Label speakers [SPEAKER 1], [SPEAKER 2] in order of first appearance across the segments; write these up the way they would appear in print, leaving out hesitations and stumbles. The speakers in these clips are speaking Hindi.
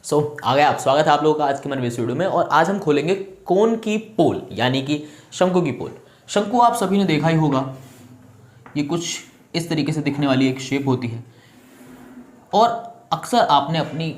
[SPEAKER 1] आ गए आप। स्वागत है आप लोगों का आज के हमारे इस वीडियो में। और आज हम खोलेंगे कोन की पोल यानी कि शंकु की पोल। शंकु आप सभी ने देखा ही होगा, ये कुछ इस तरीके से दिखने वाली एक शेप होती है और अक्सर आपने अपनी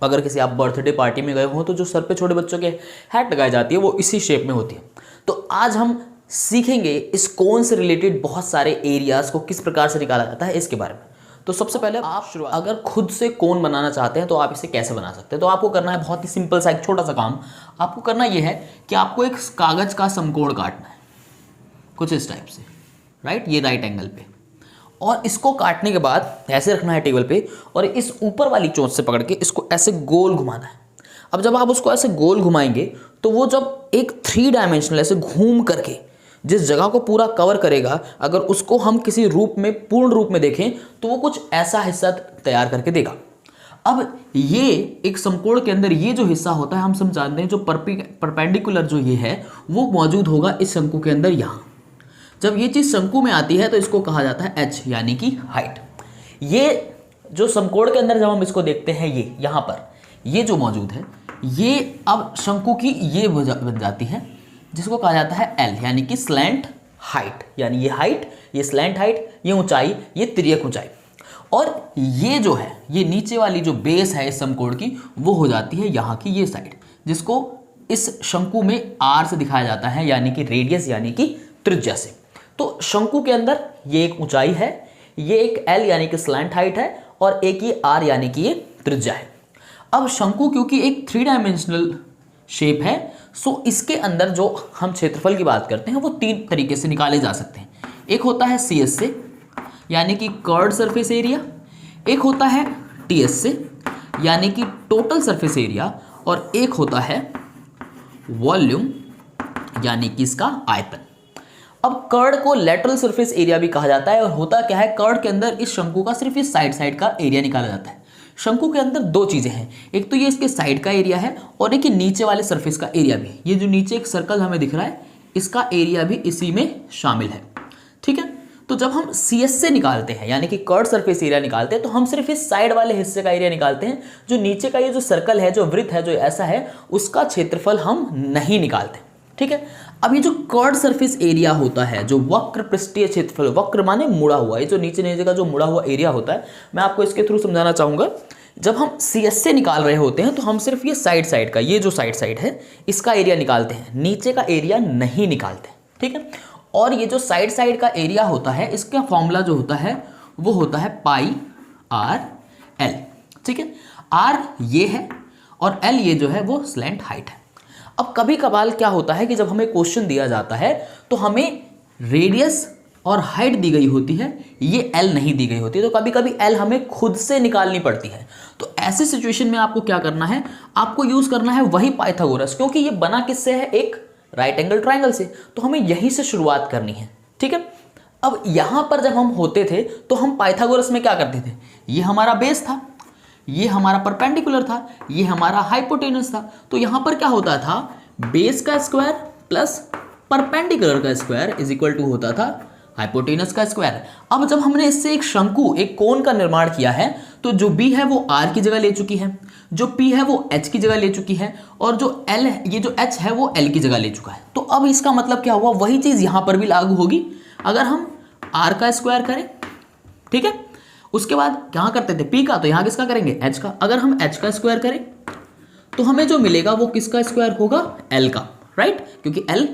[SPEAKER 1] अगर किसी आप बर्थडे पार्टी में गए हो तो जो सर पे छोटे बच्चों के हैट लगाई जाती है वो इसी शेप में होती है। तो आज हम सीखेंगे इस कोन से रिलेटेड बहुत सारे एरियाज को किस प्रकार से निकाला जाता है इसके बारे में। तो सबसे पहले आप अगर खुद से कोन बनाना चाहते हैं तो आप इसे कैसे बना सकते हैं। तो आपको करना है बहुत ही सिंपल सा एक छोटा सा काम। आपको करना यह है कि आपको एक कागज का समकोण काटना है कुछ इस टाइप से, राइट, ये राइट एंगल पे। और इसको काटने के बाद ऐसे रखना है टेबल पे और इस ऊपर वाली चोंच से पकड़ के इसको ऐसे गोल घुमाना है। अब जब आप उसको ऐसे गोल घुमाएंगे तो वो जब एक 3 डायमेंशनल ऐसे घूम करके जिस जगह को पूरा कवर करेगा, अगर उसको हम किसी रूप में पूर्ण रूप में देखें तो वो कुछ ऐसा हिस्सा तैयार करके देगा। अब ये एक समकोण के अंदर ये जो हिस्सा होता है हम सब जानते हैं, जो परपेंडिकुलर जो ये है वो मौजूद होगा इस शंकु के अंदर। यहाँ जब ये चीज़ शंकु में आती है तो इसको कहा जाता है एच यानी कि हाइट। ये जो समकोण के अंदर जब हम इसको देखते हैं ये यहाँ पर ये जो मौजूद है ये अब शंकु की ये बन जाती है जिसको कहा जाता है एल यानी कि स्लैंट हाइट। यानी ये हाइट, ये स्लैंट हाइट, ये ऊंचाई, ये तिर्यक ऊंचाई। और ये जो है ये नीचे वाली जो बेस है इस समकोण की वो हो जाती है यहाँ की ये साइड, जिसको इस शंकु में आर से दिखाया जाता है यानी कि रेडियस यानी कि त्रिज्या से। तो शंकु के अंदर ये एक ऊंचाई है, ये एक एल यानी कि स्लैंट हाइट है और एक ये आर यानी कि ये त्रिज्या है। अब शंकु क्योंकि एक 3 डायमेंशनल शेप है सो इसके अंदर जो हम क्षेत्रफल की बात करते हैं वो 3 तरीके से निकाले जा सकते हैं। एक होता है CS से यानी कि कर्व्ड सरफेस एरिया, एक होता है TS से यानी कि टोटल सरफेस एरिया, और एक होता है वॉल्यूम यानी कि इसका आयतन। अब कर्ड को लेटरल सरफेस एरिया भी कहा जाता है। और होता क्या है, कर्ड के अंदर इस शंकु का सिर्फ इस साइड का एरिया निकाला जाता है। शंकु के अंदर 2 चीज़ें हैं, एक तो ये इसके साइड का एरिया है और एक ये नीचे वाले सरफेस का एरिया भी। ये जो नीचे एक सर्कल हमें दिख रहा है इसका एरिया भी इसी में शामिल है, ठीक है। तो जब हम CS से निकालते हैं यानी कि कर्ड सरफेस एरिया निकालते हैं तो हम सिर्फ इस साइड वाले हिस्से का एरिया निकालते हैं। जो नीचे का ये जो सर्कल है, जो वृत्त है, जो ऐसा है, उसका क्षेत्रफल हम नहीं निकालते, ठीक है। अब ये जो कर्ड सरफेस एरिया होता है, जो वक्र पृष्ठीय क्षेत्रफल, वक्र माने मुड़ा हुआ, ये जो नीचे का जो मुड़ा हुआ एरिया होता है, मैं आपको इसके थ्रू समझाना चाहूँगा। जब हम CS से निकाल रहे होते हैं तो हम सिर्फ ये साइड का, ये जो साइड है इसका एरिया निकालते हैं, नीचे का एरिया नहीं निकालते, ठीक है। और ये जो साइड का एरिया होता है इसका फॉर्मूला जो होता है वो होता है पाई आर एल, ठीक है। आर ये है और एल ये जो है वो स्लैंट हाइट है। अब कभी कभार क्या होता है कि जब हमें क्वेश्चन दिया जाता है तो हमें रेडियस और हाइट दी गई होती है, ये एल नहीं दी गई होती है, तो कभी कभी एल हमें खुद से निकालनी पड़ती है। तो ऐसे सिचुएशन में आपको क्या करना है, आपको यूज करना है वही पाइथागोरस, क्योंकि ये बना किससे है, एक राइट एंगल ट्राइंगल से, तो हमें यहीं से शुरुआत करनी है, ठीक है। अब यहां पर जब हम होते थे तो हम पाइथागोरस में क्या करते थे, ये हमारा बेस था, ये हमारा परपेंडिकुलर था, ये हमारा हाइपोटेनस था। तो यहां पर क्या होता था, बेस का स्क्वायर प्लस परपेंडिकुलर का स्क्वायर इज इक्वल टू होता था हाइपोटेनस का स्क्वायर। अब जब हमने इससे एक शंकु, एक कोन का निर्माण किया है तो जो B है वो R की जगह ले चुकी है, जो P है वो H की जगह ले चुकी है, और जो L है, ये जो H है वो L की जगह ले चुका है। तो अब इसका मतलब क्या हुआ, वही चीज यहां पर भी लागू होगी। अगर हम R का स्क्वायर करें, ठीक है, उसके बाद क्या करते थे P का, तो यहां किसका करेंगे, H का। अगर हम H का स्क्वायर करें तो हमें जो मिलेगा वो किसका स्क्वायर होगा, L का, राइट, क्योंकि L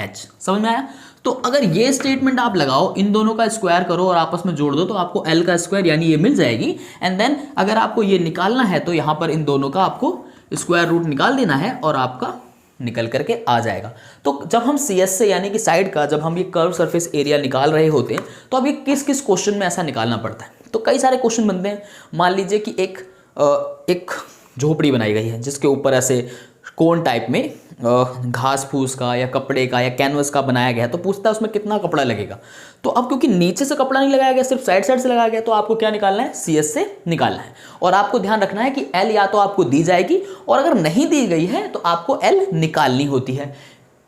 [SPEAKER 1] H। समझ में आया। तो अगर ये स्टेटमेंट आप लगाओ, इन दोनों का स्क्वायर करो और आपस में जोड़ दो तो आपको L का स्क्वायर यानी ये मिल जाएगी। एंड देन अगर आपको ये निकालना है तो यहाँ पर इन दोनों का आपको स्क्वायर रूट निकाल देना है और आपका निकल करके आ जाएगा। तो जब हम CS से यानी कि साइड का, जब हम ये कर्व सरफेस एरिया निकाल रहे होते हैं तो अब ये किस किस क्वेश्चन में ऐसा निकालना पड़ता है, तो कई सारे क्वेश्चन बनते हैं। मान लीजिए कि एक झोपड़ी बनाई गई है जिसके ऊपर ऐसे कोन टाइप में घास फूस का या कपड़े का या कैनवस का बनाया गया है, तो पूछता है उसमें कितना कपड़ा लगेगा। तो अब क्योंकि नीचे से कपड़ा नहीं लगाया गया, सिर्फ साइड से लगाया गया, तो आपको क्या निकालना है, CS से निकालना है। और आपको ध्यान रखना है कि L या तो आपको दी जाएगी और अगर नहीं दी गई है तो आपको L निकालनी होती है।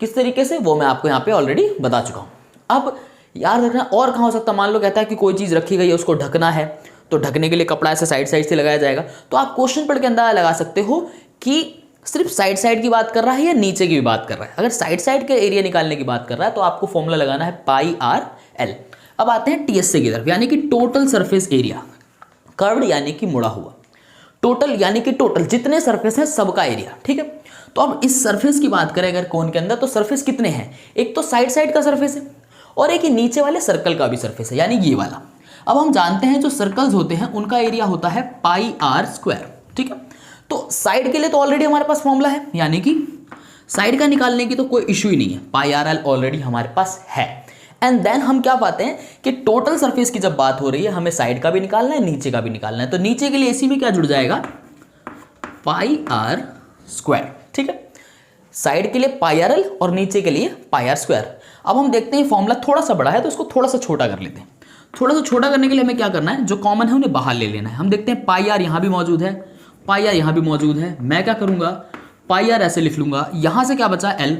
[SPEAKER 1] किस तरीके से वो मैं आपको यहाँ पे ऑलरेडी बता चुका हूँ। अब याद रखना और कहाँ हो सकता है, मान लो कहता है कि कोई चीज़ रखी गई है उसको ढकना है, तो ढकने के लिए कपड़ा ऐसे साइड साइड से लगाया जाएगा। तो आप क्वेश्चन पढ़ के अंदाजा लगा सकते हो कि सिर्फ साइड साइड की बात कर रहा है या नीचे की भी बात कर रहा है। अगर साइड साइड के एरिया निकालने की बात कर रहा है तो आपको फॉर्मूला लगाना है पाई आर एल। अब आते हैं टीएसए की तरफ, यानी कि टोटल सरफेस एरिया। कर्व्ड यानी कि मुड़ा हुआ, टोटल यानी कि टोटल जितने सरफेस हैं सबका एरिया, ठीक है। तो अब इस सरफेस की बात करें अगर कोन के अंदर, तो सरफेस कितने हैं, एक तो साइड साइड का सरफेस है और एक ही नीचे वाले सर्कल का भी सरफेस है, यानी ये वाला। अब हम जानते हैं जो सर्कल्स होते हैं उनका एरिया होता है पाई आर स्क्वायर, ठीक है। तो साइड के लिए तो ऑलरेडी हमारे पास फॉर्मूला है, यानी कि साइड का निकालने की तो कोई इशू ही नहीं है, पाई आर एल ऑलरेडी हमारे पास है। एंड देन हम क्या पाते हैं कि टोटल सरफेस की जब बात हो रही है हमें साइड का भी निकालना है, नीचे का भी निकालना है। तो नीचे के लिए इसी में क्या जुड़ जाएगा, पाई आर स्क्वायर, ठीक है। साइड के लिए पाई आर एल और नीचे के लिए पाई आर स्क्वायर। अब हम देखते हैं फॉर्मूला थोड़ा सा बड़ा है तो इसको थोड़ा सा छोटा कर लेते हैं। थोड़ा सा छोटा करने के लिए हमें क्या करना है, जो कॉमन है उन्हें बाहर ले लेना है। हम देखते हैं पाई आर यहाँ भी मौजूद है, पाई आर यहाँ भी मौजूद है। मैं क्या करूँगा, पाई आर ऐसे लिख लूँगा, यहाँ से क्या बचा एल,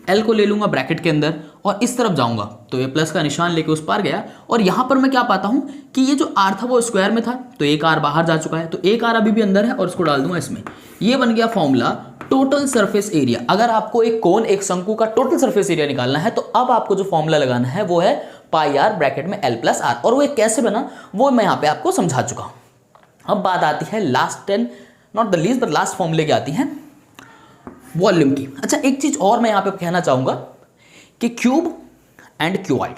[SPEAKER 1] एल को ले लूँगा ब्रैकेट के अंदर और इस तरफ जाऊँगा तो ये प्लस का निशान लेके उस पार गया। और यहाँ पर मैं क्या पाता हूँ कि ये जो आर था वो स्क्वायर में था तो एक आर बाहर जा चुका है, तो एक आर अभी भी अंदर है और इसको डाल दूंगा इसमें। ये बन गया फॉर्मूला टोटल सरफेस एरिया। अगर आपको एक कोन एक शंकु का टोटल सरफेस एरिया निकालना है तो अब आपको जो फॉर्मूला लगाना है वो है पाई आर ब्रैकेट में एल प्लस आर। और वो कैसे बना वो मैं यहाँ पे आपको समझा चुका हूँ। अब बात आती है last and not the least but last फॉर्मूले की आती है वॉल्यूम की। अच्छा, एक चीज और मैं यहाँ पे कहना चाहूंगा कि क्यूब एंड क्यूबॉइड,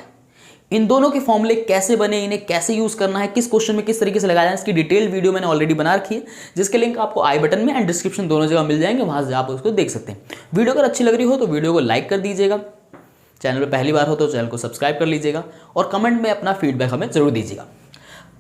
[SPEAKER 1] इन दोनों के फॉर्मूले कैसे बने, इन्हें कैसे यूज करना है, किस क्वेश्चन में किस तरीके से लगाया है, इसकी डिटेल वीडियो मैंने ऑलरेडी बना रखी है, जिसके लिंक आपको आई बटन में एंड डिस्क्रिप्शन दोनों जगह मिल जाएंगे, वहां से आप उसको देख सकते हैं। वीडियो अगर अच्छी लग रही हो तो वीडियो को लाइक कर दीजिएगा, चैनल पर पहली बार हो तो चैनल को सब्सक्राइब कर लीजिएगा और कमेंट में अपना फीडबैक हमें जरूर दीजिएगा।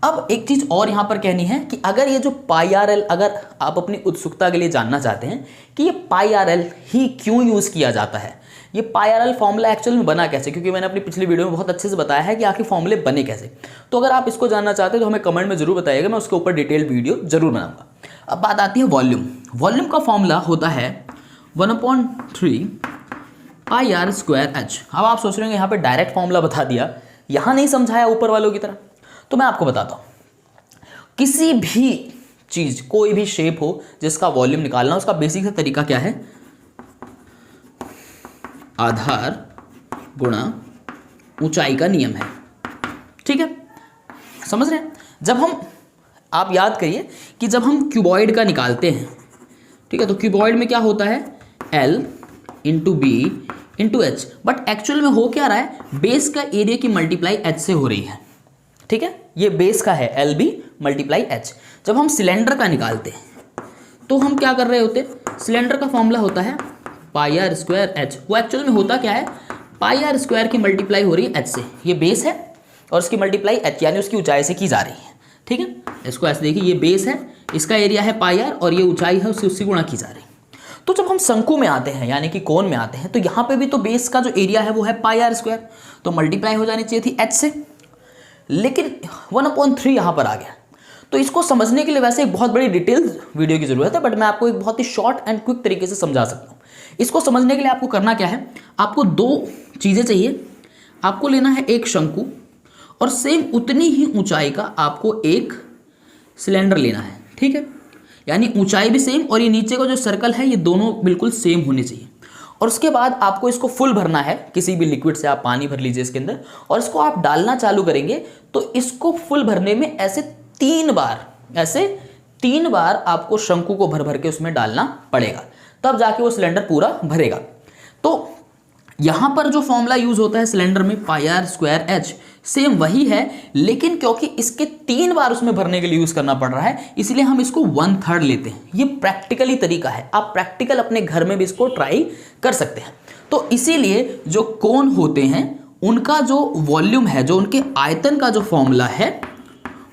[SPEAKER 1] अब एक चीज और यहां पर कहनी है कि अगर ये जो पाई आर एल, अगर आप अपनी उत्सुकता के लिए जानना चाहते हैं कि ये पाई आर एल ही क्यों यूज किया जाता है, ये पाई आर एल फॉर्मूला एक्चुअल में बना कैसे, क्योंकि मैंने अपनी पिछली वीडियो में बहुत अच्छे से बताया है कि आखिर फॉर्मूले बने कैसे। तो अगर आप इसको जानना चाहते हैं तो हमें कमेंट में जरूर बताइएगा, मैं उसके ऊपर डिटेल वीडियो जरूर बनाऊंगा। अब बात आती है वॉल्यूम। वॉल्यूम का फॉर्मूला होता है 1/3 पाई आर स्क्वायर एच। अब आप सोच रहे हैं यहाँ पे डायरेक्ट फॉर्मूला बता दिया, यहाँ नहीं समझाया ऊपर वालों की तरह। तो मैं आपको बताता हूँ, किसी भी चीज कोई भी शेप हो जिसका वॉल्यूम निकालना, उसका बेसिक सा तरीका क्या है, आधार गुणा ऊंचाई का नियम है, ठीक है, समझ रहे हैं। जब हम, आप याद करिए कि जब हम क्यूबॉइड का निकालते हैं, ठीक है, तो क्यूबॉइड में क्या होता है, L into B into H, but actual में हो क्या रहा है, बेस का एरिया की मल्टीप्लाई एच से हो रही है, ठीक है, ये बेस का है एल बी मल्टीप्लाई एच। जब हम सिलेंडर का निकालते हैं तो हम क्या कर रहे होते, सिलेंडर का फॉर्मूला होता है पाई आर स्क्वायर एच। वो एक्चुअल में होता क्या है, पाई आर स्क्वायर की मल्टीप्लाई हो रही है एच से, ये बेस है और इसकी मल्टीप्लाई एच यानी उसकी ऊंचाई से की जा रही है, ठीक है। इसको ऐसे देखिए, ये बेस है, इसका एरिया है पाई आर और ये ऊंचाई है उससे गुणा की जा रही है। तो जब हम शंकु में आते हैं यानी कि कोन में आते हैं तो यहाँ पे भी तो बेस का जो एरिया है वो है पाई आर स्क्वायर, तो मल्टीप्लाई हो जानी चाहिए थी एच से, लेकिन 1/3 यहाँ पर आ गया। तो इसको समझने के लिए वैसे एक बहुत बड़ी डिटेल वीडियो की जरूरत है, बट मैं आपको एक बहुत ही शॉर्ट एंड क्विक तरीके से समझा सकता हूँ। इसको समझने के लिए आपको करना क्या है, आपको दो चीज़ें चाहिए। आपको लेना है एक शंकु और सेम उतनी ही ऊंचाई का आपको एक सिलेंडर लेना है, ठीक है, यानी ऊंचाई भी सेम और ये नीचे का जो सर्कल है ये दोनों बिल्कुल सेम होने चाहिए। और उसके बाद आपको इसको फुल भरना है, किसी भी लिक्विड से आप पानी भर लीजिए इसके अंदर और इसको आप डालना चालू करेंगे तो इसको फुल भरने में ऐसे 3 बार आपको शंकु को भर भर के उसमें डालना पड़ेगा, तब जाके वो सिलेंडर पूरा भरेगा। तो यहां पर जो फॉर्मूला यूज होता है सिलेंडर में पाई आर स्क्वायर एच, सेम वही है, लेकिन क्योंकि इसके 3 बार उसमें भरने के लिए यूज करना पड़ रहा है इसलिए हम इसको 1/3 लेते हैं। ये प्रैक्टिकली तरीका है, आप प्रैक्टिकल अपने घर में भी इसको ट्राई कर सकते हैं। तो इसीलिए जो कोन होते हैं उनका जो वॉल्यूम है, जो उनके आयतन का जो फॉर्मूला है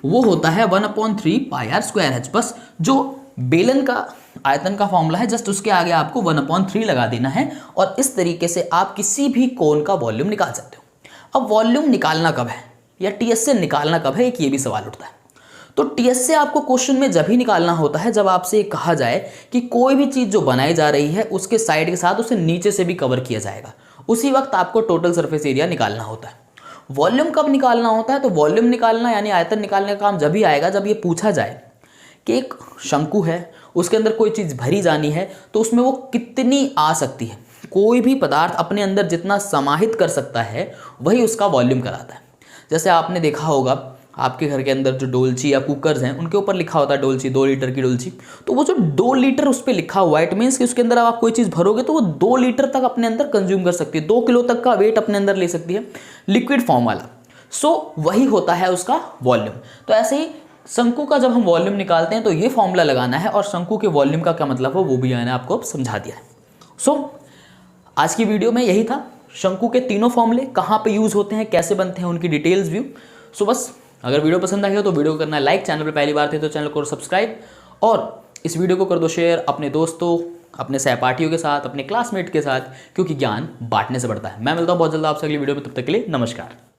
[SPEAKER 1] वो होता है 1/3 पाई आर स्क्वायर एच। बस जो बेलन का आयतन का फॉर्मूला है जस्ट उसके आगे आपको 1/3 लगा देना है और इस तरीके से आप किसी भी कोन का वॉल्यूम निकाल सकते हो। अब वॉल्यूम निकालना कब है या टीएस से निकालना कब है, एक ये भी सवाल उठता है। तो टीएस से आपको क्वेश्चन में जब ही निकालना होता है जब आपसे ये कहा जाए कि कोई भी चीज जो बनाई जा रही है उसके साइड के साथ उसे नीचे से भी कवर किया जाएगा, उसी वक्त आपको टोटल सरफेस एरिया निकालना होता है। वॉल्यूम कब निकालना होता है? तो वॉल्यूम निकालना यानी आयतन निकालने का काम जब भी आएगा जब ये पूछा जाए कि एक शंकु है, उसके अंदर कोई चीज़ भरी जानी है, तो उसमें वो कितनी आ सकती है। कोई भी पदार्थ अपने अंदर जितना समाहित कर सकता है वही उसका वॉल्यूम कराता है। जैसे आपने देखा होगा आपके घर के अंदर जो डोलची या कुकर्स हैं उनके ऊपर लिखा होता है डोलची, 2 लीटर की डोलची। तो वो जो 2 लीटर उस पर लिखा हुआ है, इट मीन्स कि उसके अंदर आप कोई चीज़ भरोगे तो वो 2 लीटर तक अपने अंदर कंज्यूम कर सकती है, 2 किलो तक का वेट अपने अंदर ले सकती है, लिक्विड फॉर्म वाला। सो वही होता है उसका वॉल्यूम। तो ऐसे ही शंकु का जब हम वॉल्यूम निकालते हैं तो ये फॉर्मूला लगाना है, और शंकु के वॉल्यूम का क्या मतलब है वो भी मैंने आपको समझा दिया है। सो आज की वीडियो में यही था, शंकु के तीनों फॉर्मूले कहाँ पे यूज़ होते हैं, कैसे बनते हैं, उनकी डिटेल्स व्यू। सो बस अगर वीडियो पसंद आई हो तो वीडियो को करना है लाइक, चैनल पर पहली बार थे तो चैनल को सब्सक्राइब, और इस वीडियो को कर दो शेयर अपने दोस्तों, अपने सहपाठियों के साथ, अपने क्लासमेट के साथ, क्योंकि ज्ञान बांटने से बढ़ता है। मैं मिलता हूँ बहुत जल्द आपसे अगली वीडियो में, तब तक के लिए नमस्कार।